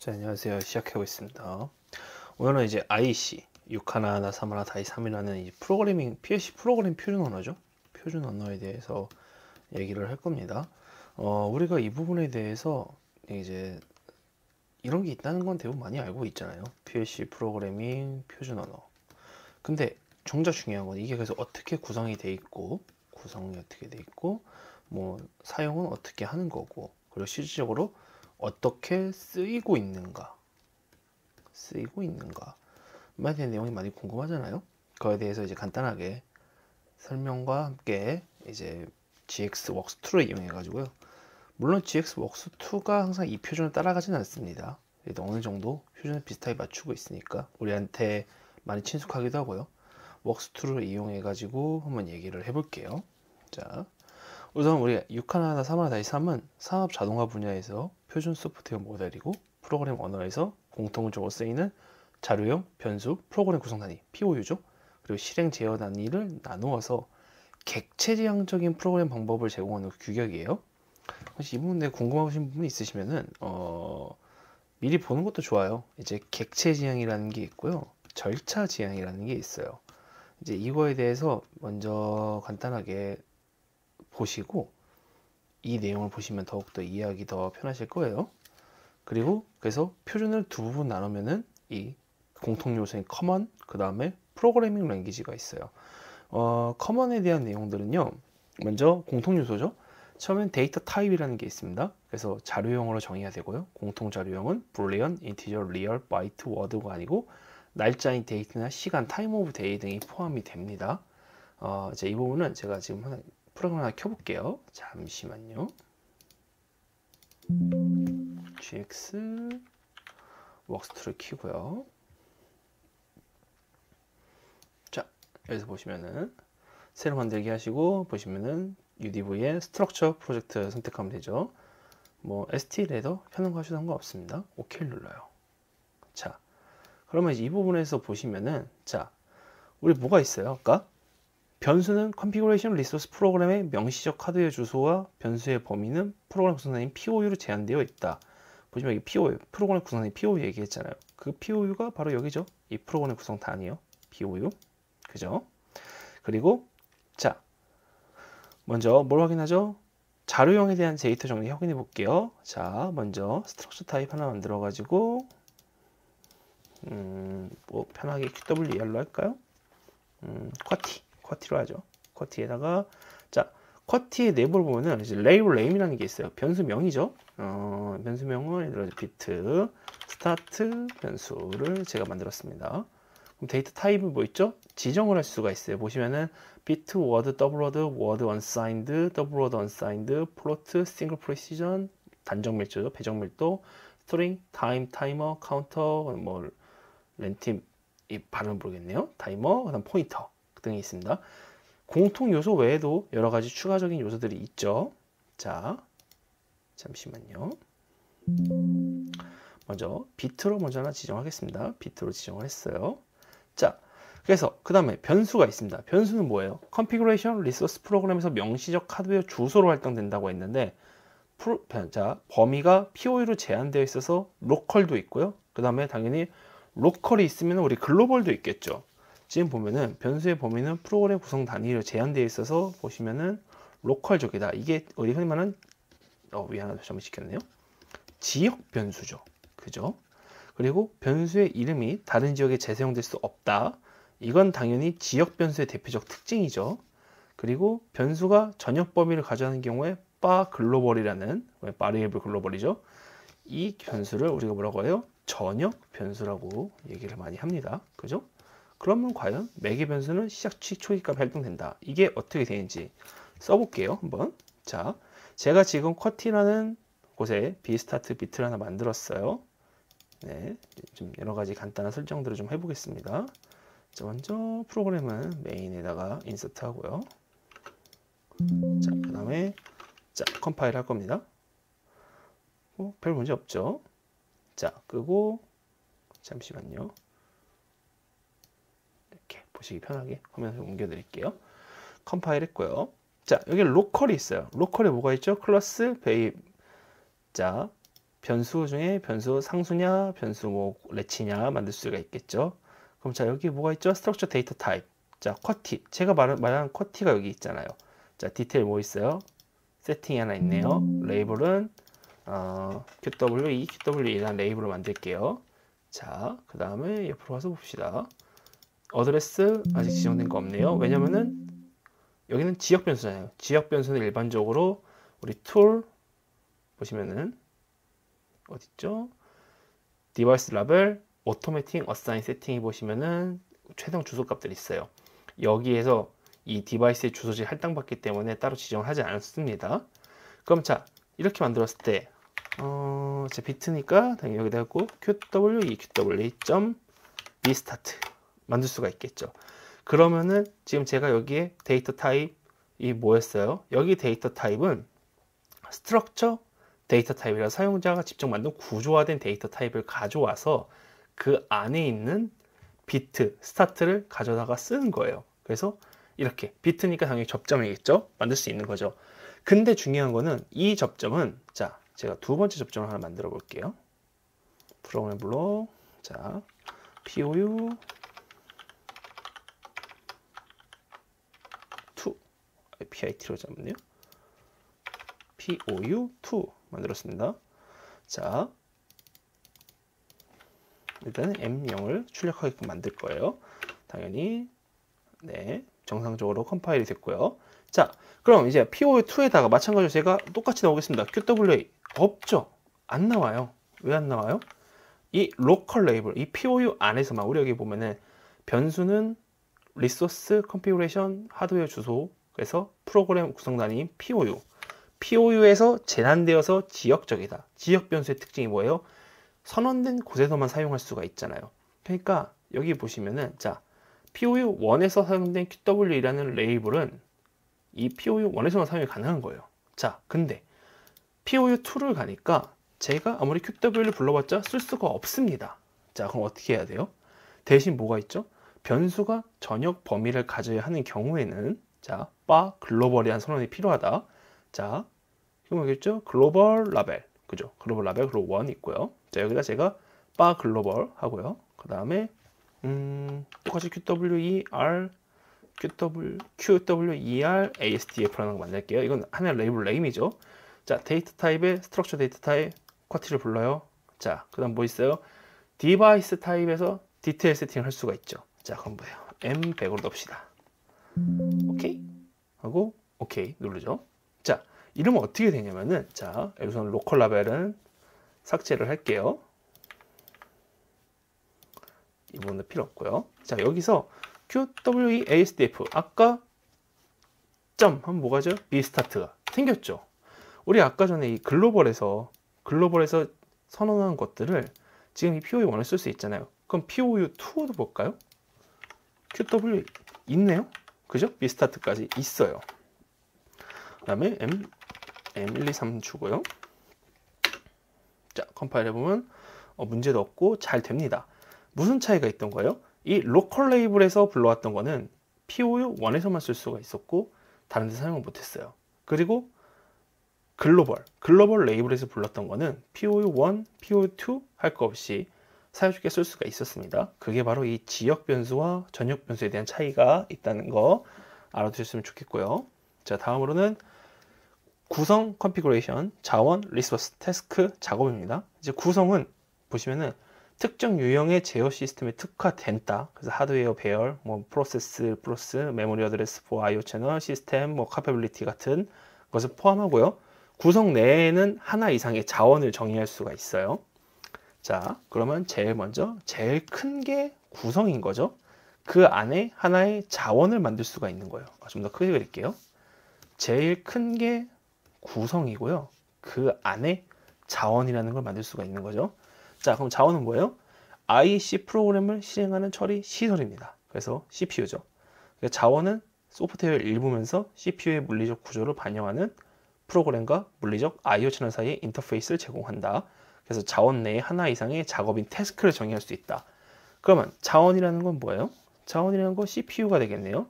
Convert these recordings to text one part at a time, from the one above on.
자, 안녕하세요. 시작해보겠습니다. 오늘은 이제 IC 6하나 3하나 다이 3이라는 이 프로그래밍 PLC 프로그램 표준 언어죠. 표준 언어에 대해서 얘기를 할 겁니다. 우리가 이 부분에 대해서 이제 이런 게 있다는 건 대부분 많이 알고 있잖아요. PLC 프로그래밍 표준 언어. 근데 정작 중요한 건 이게 그래서 어떻게 구성이 돼 있고, 뭐 사용은 어떻게 하는 거고, 그리고 실질적으로 어떻게 쓰이고 있는가 에 대한 내용이 많이 궁금하잖아요. 그거에 대해서 이제 간단하게 설명과 함께 이제 GXWorks2를 이용해 가지고요. 물론 GXWorks2가 항상 이 표준을 따라가진 않습니다. 그래도 어느 정도 표준을 비슷하게 맞추고 있으니까 우리한테 많이 친숙하기도 하고요. Works2를 이용해 가지고 한번 얘기를 해볼게요. 자, 우선 우리 6하나 3하나 다시 3은 산업 자동화 분야에서 표준 소프트웨어 모델이고, 프로그램 언어에서 공통적으로 쓰이는 자료형, 변수, 프로그램 구성 단위, POU죠. 그리고 실행 제어 단위를 나누어서 객체지향적인 프로그램 방법을 제공하는 규격이에요. 혹시 이 부분에 궁금하신 부분이 있으시면은 미리 보는 것도 좋아요. 이제 객체지향이라는 게 있고요, 절차지향이라는 게 있어요. 이제 이거에 대해서 먼저 간단하게 보시고 이 내용을 보시면 더욱더 이해하기 더 편하실 거예요. 그리고 그래서 표준을 두 부분 나누면은 이 공통 요소인 커먼, 그 다음에 프로그래밍 랭귀지가 있어요. 커먼에 대한 내용들은요, 먼저 공통 요소죠. 처음엔 데이터 타입이라는 게 있습니다. 그래서 자료형으로 정의가 되고요. 공통 자료형은 불리언, 인티저, 리얼, 바이트, 워드가 아니고 날짜인 데이트나 시간, 타임 오브 데이 등이 포함이 됩니다. 이 부분은 제가 지금 프로그램 하나 켜볼게요. 잠시만요. GX 웍스트를 키고요. 자, 여기서 보시면은 새로 만들기 하시고, 보시면은 UDV의 스트럭처 프로젝트 선택하면 되죠. 뭐 ST 레더 켜는 거 하셔도 상관없습니다. OK 눌러요. 자, 그러면 이 부분에서 보시면은, 자, 우리 뭐가 있어요? 아까 변수는 configuration resource 프로그램의 명시적 하드웨어 주소와 변수의 범위는 프로그램 구성단위 POU로 제한되어 있다. 보시면 여기 POU, 프로그램 구성단위 POU 얘기했잖아요. 그 POU가 바로 여기죠. 이 프로그램 구성 단위요. POU. 그죠? 그리고 자, 먼저 뭘 확인하죠? 자료형에 대한 데이터 정리 확인해 볼게요. 자, 먼저 스트럭처 타입 하나 만들어 가지고 뭐 편하게 QWER로 할까요? 쿼티로 하죠. 쿼티에다가, 자, 쿼티의 내부를 보면은 이제 레이블 네임이라는 게 있어요. 변수명이죠. 변수명을 예를 들어 비트 스타트 변수를 제가 만들었습니다. 그럼 데이터 타입은 뭐 있죠? 지정을 할 수가 있어요. 보시면은 비트, 워드, 더블 워드, 워드 언사인드, 더블 워드 언사인드, 플로트, 싱글 프리시전, 단정 밀도죠, 배정 밀도, 스트링, 타임, 타이머, 카운터, 뭐 렌팀, 이 발음 모르겠네요. 타이머, 그다음 포인터 등이 있습니다. 공통 요소 외에도 여러 가지 추가적인 요소들이 있죠. 자, 잠시만요. 먼저 비트로 먼저 하나 지정하겠습니다. 비트로 지정을 했어요. 자, 그래서 그 다음에 변수가 있습니다. 변수는 뭐예요? Configuration Resource 프로그램에서 명시적 하드웨어 주소로 활동된다고 했는데, 자, 범위가 POU로 제한되어 있어서 로컬도 있고요. 그 다음에 당연히 로컬이 있으면 우리 글로벌도 있겠죠. 지금 보면은 변수의 범위는 프로그램 구성 단위로 제한되어 있어서 보시면은 로컬적이다. 이게 우리 흔히 말하는 위 하나 점시켰네요. 지역 변수죠. 그죠? 그리고 변수의 이름이 다른 지역에 재사용될 수 없다. 이건 당연히 지역 변수의 대표적 특징이죠. 그리고 변수가 전역 범위를 가져가는 경우에 글로벌이라는 바리에이블 글로벌이죠. 이 변수를 우리가 뭐라고 해요? 전역 변수라고 얘기를 많이 합니다. 그죠? 그러면 과연 매개 변수는 시작 초기값 활동된다. 이게 어떻게 되는지 써볼게요. 한번. 자, 제가 지금 쿼티라는 곳에 비스타트 비트를 하나 만들었어요. 네, 좀 여러 가지 간단한 설정들을 좀 해보겠습니다. 자, 먼저 프로그램은 메인에다가 인서트 하고요. 자, 그 다음에 자, 컴파일 할 겁니다. 별 문제 없죠. 자, 끄고 잠시만요. 이렇게 보시기 편하게 화면을 옮겨 드릴게요. 컴파일 했고요. 자, 여기 로컬이 있어요. 로컬에 뭐가 있죠? 클래스 베이. 자, 변수 중에 변수 상수냐, 변수 뭐 레치냐 만들 수가 있겠죠. 그럼 자, 여기 뭐가 있죠? 스트럭처 데이터 타입. 자, 쿼티. 제가 말한 쿼티가 여기 있잖아요. 자, 디테일 뭐 있어요? 세팅이 하나 있네요. 레이블은 QWE, QWE라는 레이블을 만들게요. 자, 그 다음에 옆으로 가서 봅시다. 어드레스 아직 지정된 거 없네요. 왜냐면은 여기는 지역 변수잖아요. 지역 변수는 일반적으로 우리 툴 보시면은 어딨죠? 디바이스 라벨 오토매틱 어사인 세팅이 보시면은 최종 주소 값들이 있어요. 여기에서 이 디바이스의 주소지 할당받기 때문에 따로 지정을 하지 않습니다. 그럼 자, 이렇게 만들었을 때 제 비트니까 당연히 여기다 하고 QWE.bstart 만들 수가 있겠죠. 그러면은 지금 제가 여기에 데이터 타입이 뭐였어요? 여기 데이터 타입은 스트럭처 데이터 타입이라 사용자가 직접 만든 구조화된 데이터 타입을 가져와서 그 안에 있는 비트, 스타트를 가져다가 쓰는 거예요. 그래서 이렇게 비트니까 당연히 접점이겠죠? 만들 수 있는 거죠. 근데 중요한 거는 이 접점은 자, 제가 두 번째 접점을 하나 만들어 볼게요. 프로그램 블록 자, POU 2 PIT로 잡네요. POU2 만들었습니다. 자, 일단은 M0을 출력하게끔 만들 거예요. 당연히 네, 정상적으로 컴파일이 됐고요. 자, 그럼 이제 POU2에다가 마찬가지로 제가 똑같이 넣어보겠습니다. QWA 없죠? 안 나와요. 왜 안 나와요? 이 로컬 레이블, 이 POU 안에서만 우리 여기 보면은 변수는 리소스 컨피그레이션 하드웨어 주소, 그래서 프로그램 구성 단위인 POU. POU에서 재단되어서 지역적이다. 지역 변수의 특징이 뭐예요? 선언된 곳에서만 사용할 수가 있잖아요. 그러니까 여기 보시면은 자, POU1에서 사용된 QWE라는 레이블은 이 POU1에서만 사용이 가능한 거예요. 자, 근데 POU2를 가니까 제가 아무리 QW를 불러봤자 쓸 수가 없습니다. 자, 그럼 어떻게 해야 돼요? 대신 뭐가 있죠? 변수가 전역 범위를 가져야 하는 경우에는 자, 바 글로벌이라는 선언이 필요하다. 자, 이거 뭐겠죠? 글로벌 라벨, 그죠? 글로벌 라벨 그리고 1 있고요. 자, 여기다 제가 바 글로벌 하고요. 그 다음에 똑같이 QWER ASDF라는 거 만들게요. 이건 하나의 레이블 네임이죠. 자, 데이터 타입의 스트럭처 데이터 타입 쿼티를 불러요. 자, 그 다음 뭐 있어요? 디바이스 타입에서 디테일 세팅을 할 수가 있죠. 자, 그럼 뭐예요? M100으로 넣읍시다. 오케이? 하고 오케이 누르죠. 자, 이러면 어떻게 되냐면은 자, 우선 로컬 라벨은 삭제를 할게요. 이 부분은 필요 없고요. 자, 여기서 QWE ASDF 아까 점 하면 뭐가죠? bstart가 생겼죠. 우리 아까 전에 이 글로벌에서 선언한 것들을 지금 이 POU1을 쓸 수 있잖아요. 그럼 POU2도 볼까요? QW 있네요. 그죠? bstart까지 있어요. 그 다음에 M123 주고요. 자, 컴파일 해보면 문제도 없고 잘 됩니다. 무슨 차이가 있던 거예요? 이 로컬 레이블에서 불러왔던 거는 POU1에서만 쓸 수가 있었고 다른 데 사용을 못했어요. 그리고 글로벌 레이블에서 불렀던 거는 POU1, POU2 할 거 없이 사용쉽게 쓸 수가 있었습니다. 그게 바로 이 지역 변수와 전역 변수에 대한 차이가 있다는 거 알아두셨으면 좋겠고요. 자, 다음으로는 구성 컨피그레이션, 자원, 리소스, 태스크 작업입니다. 이제 구성은 보시면은 특정 유형의 제어 시스템에 특화된다. 그래서 하드웨어 배열, 뭐 프로세스, 메모리 어드레스, IO 채널, 시스템, 뭐 카패빌리티 같은 것을 포함하고요. 구성 내에는 하나 이상의 자원을 정의할 수가 있어요. 자, 그러면 제일 큰 게 구성인 거죠. 그 안에 하나의 자원을 만들 수가 있는 거예요. 좀 더 크게 그릴게요. 제일 큰 게 구성이고요. 그 안에 자원이라는 걸 만들 수가 있는 거죠. 자, 그럼 자원은 뭐예요? IC 프로그램을 실행하는 처리 시설입니다. 그래서 CPU죠. 자원은 소프트웨어의 일부면서 CPU의 물리적 구조를 반영하는 프로그램과 물리적 I/O 채널 사이의 인터페이스를 제공한다. 그래서 자원 내에 하나 이상의 작업인 태스크를 정의할 수 있다. 그러면 자원이라는 건 뭐예요? 자원이라는 건 CPU가 되겠네요.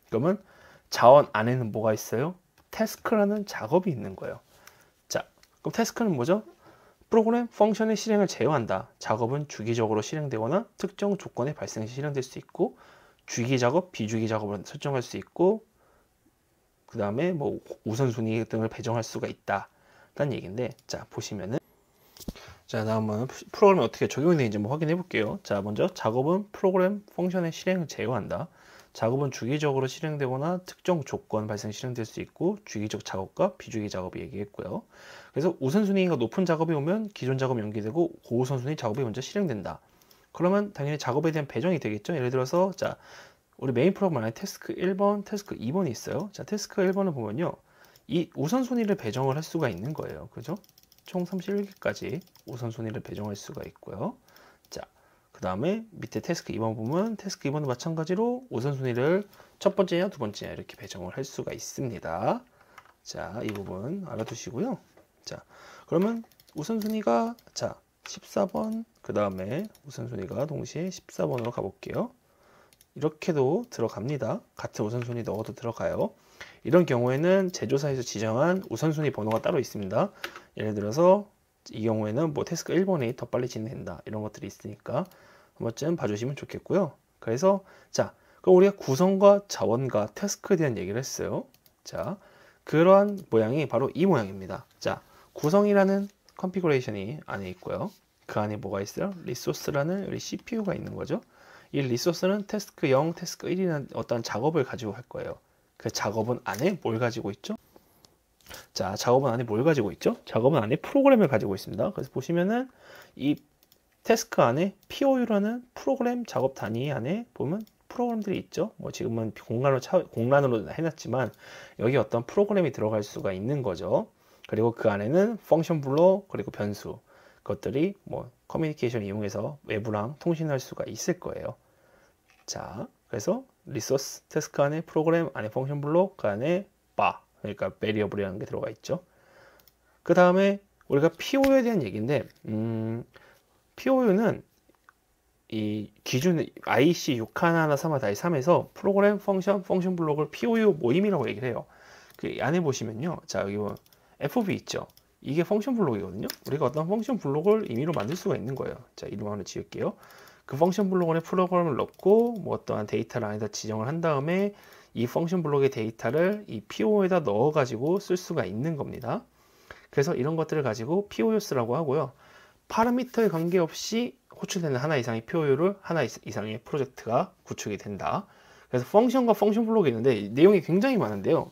그러면 자원 안에는 뭐가 있어요? 태스크라는 작업이 있는 거예요. 자, 그럼 태스크는 뭐죠? 프로그램 펑션의 실행을 제어한다. 작업은 주기적으로 실행되거나 특정 조건의 발생 시 실행될 수 있고, 주기 작업, 비주기 작업을 설정할 수 있고, 그 다음에 뭐 우선순위 등을 배정할 수가 있다 라는 얘기인데, 자 보시면은, 자 다음은 프로그램이 어떻게 적용이 되는지 한번 확인해 볼게요. 자 먼저 작업은 프로그램 펑션의 실행을 제어한다. 작업은 주기적으로 실행되거나 특정 조건 발생 실행될 수 있고, 주기적 작업과 비주기 작업을 얘기했고요. 그래서 우선순위가 높은 작업이 오면 기존 작업이 연기되고 고우선순위 작업이 먼저 실행된다. 그러면 당연히 작업에 대한 배정이 되겠죠. 예를 들어서 자 우리 메인 프로그램 안에 태스크 1번, 태스크 2번이 있어요. 자 태스크 1번을 보면요, 이 우선순위를 배정을 할 수가 있는 거예요. 그죠? 총 31개까지 우선순위를 배정할 수가 있고요. 자, 그 다음에 밑에 태스크 2번 보면 태스크 2번도 마찬가지로 우선순위를 첫 번째냐 두 번째냐 이렇게 배정을 할 수가 있습니다. 자, 이 부분 알아두시고요. 자, 그러면 우선순위가 자 14번, 그 다음에 우선순위가 동시에 14번으로 가볼게요. 이렇게도 들어갑니다. 같은 우선순위 넣어도 들어가요. 이런 경우에는 제조사에서 지정한 우선순위 번호가 따로 있습니다. 예를 들어서 이 경우에는 뭐 태스크 1번이 더 빨리 진행된다 이런 것들이 있으니까 한 번쯤 봐주시면 좋겠고요. 그래서 자 그럼 우리가 구성과 자원과 태스크에 대한 얘기를 했어요. 자 그러한 모양이 바로 이 모양입니다. 자 구성이라는 컨피그레이션이 안에 있고요. 그 안에 뭐가 있어요? 리소스라는 우리 CPU가 있는 거죠. 이 리소스는 태스크 0, 태스크 1이라는 어떤 작업을 가지고 할 거예요. 그 작업은 안에 뭘 가지고 있죠? 자, 작업은 안에 뭘 가지고 있죠? 작업은 안에 프로그램을 가지고 있습니다. 그래서 보시면은 이 태스크 안에 POU라는 프로그램 작업 단위 안에 보면 프로그램들이 있죠. 뭐 지금은 공란으로 해놨지만 여기 어떤 프로그램이 들어갈 수가 있는 거죠. 그리고 그 안에는 펑션 블록 그리고 변수 그것들이 뭐 커뮤니케이션 이용해서 외부랑 통신할 수가 있을 거예요. 자, 그래서 리소스 태스크 안에 프로그램 안에 펑션 블록 그 안에 바 그러니까 베리어블이라는 게 들어가 있죠. 그 다음에 우리가 POU에 대한 얘기인데 POU는 이 기준 IC 61131-3에서 프로그램 펑션 블록을 POU 모임이라고 얘기를 해요. 그 안에 보시면요, 자 여기 뭐 FB 있죠. 이게 펑션 블록이거든요. 우리가 어떤 펑션 블록을 임의로 만들 수가 있는 거예요. 자 이름 하나 지을게요. 그 펑션 블록 안에 프로그램을 넣고 뭐 어떠한 데이터를 안에다 지정을 한 다음에 이 펑션 블록의 데이터를 이 PO에다 넣어 가지고 쓸 수가 있는 겁니다. 그래서 이런 것들을 가지고 POUs라고 하고요. 파라미터에 관계없이 호출되는 하나 이상의 POU를 하나 이상의 프로젝트가 구축이 된다. 그래서 펑션과 펑션 블록이 있는데 내용이 굉장히 많은데요.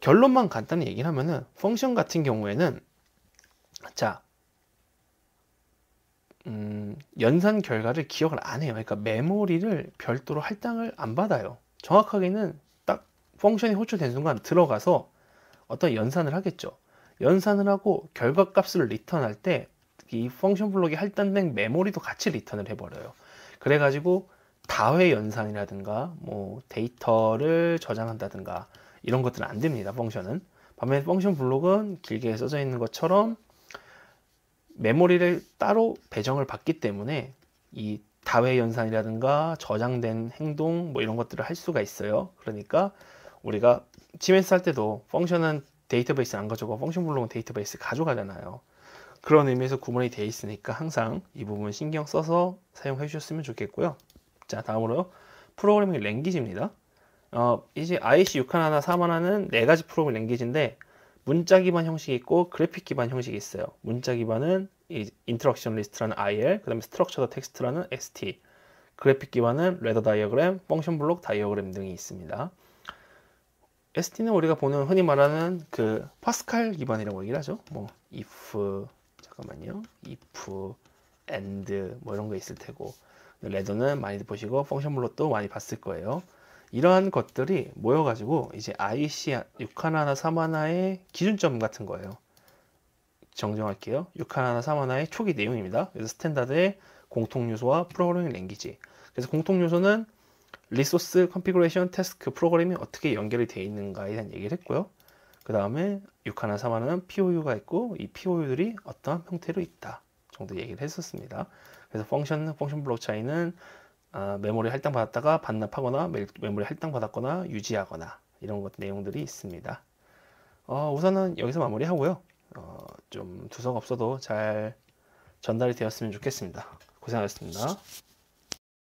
결론만 간단히 얘기를 하면은 펑션 같은 경우에는 자 연산 결과를 기억을 안 해요. 그러니까 메모리를 별도로 할당을 안 받아요. 정확하게는 딱 펑션이 호출된 순간 들어가서 어떤 연산을 하겠죠. 연산을 하고 결과값을 리턴할 때 이 펑션 블록이 할당된 메모리도 같이 리턴을 해버려요. 그래가지고 다회 연산이라든가 뭐 데이터를 저장한다든가 이런 것들은 안 됩니다. 펑션은. 반면에 펑션 블록은 길게 써져 있는 것처럼 메모리를 따로 배정을 받기 때문에 이 다회 연산이라든가 저장된 행동 뭐 이런 것들을 할 수가 있어요. 그러니까 우리가 CMS 할 때도 펑션은 데이터베이스 안 가져가고 펑션 블록은 데이터베이스 가져가잖아요. 그런 의미에서 구분이 되어 있으니까 항상 이 부분 신경 써서 사용해 주셨으면 좋겠고요. 자 다음으로 프로그래밍 랭귀지입니다. 이제 IC 61141는 네 가지 프로그래밍 랭귀지인데 문자 기반 형식이 있고 그래픽 기반 형식이 있어요. 문자 기반은 이 인트럭션 리스트라는 IL, 그 다음에 스트럭처드 텍스트라는 ST, 그래픽 기반은 레더 다이어그램, 펑션 블록 다이어그램 등이 있습니다. ST는 우리가 보는 흔히 말하는 그 파스칼 기반이라고 얘기를 하죠. 뭐 if 잠깐만요, if, and 뭐 이런 거 있을 테고, 레더는 많이 보시고 펑션 블록도 많이 봤을 거예요. 이러한 것들이 모여가지고 이제 IC 61131의 기준점 같은 거예요. 정정할게요. 61131의 초기 내용입니다. 그래서 스탠다드의 공통 요소와 프로그래밍 랭귀지. 그래서 공통 요소는 리소스, 컨피그레이션, 태스크, 프로그램이 어떻게 연결이 되어 있는가에 대한 얘기를 했고요. 그 다음에 61131은 POU가 있고 이 POU들이 어떠한 형태로 있다 정도 얘기를 했었습니다. 그래서 펑션 블록 차이는 메모리 할당받았다가 반납하거나 메모리 할당받았거나 유지하거나 이런 것 내용들이 있습니다. 우선은 여기서 마무리하고요. 좀 두서가 없어도 잘 전달이 되었으면 좋겠습니다. 고생하셨습니다.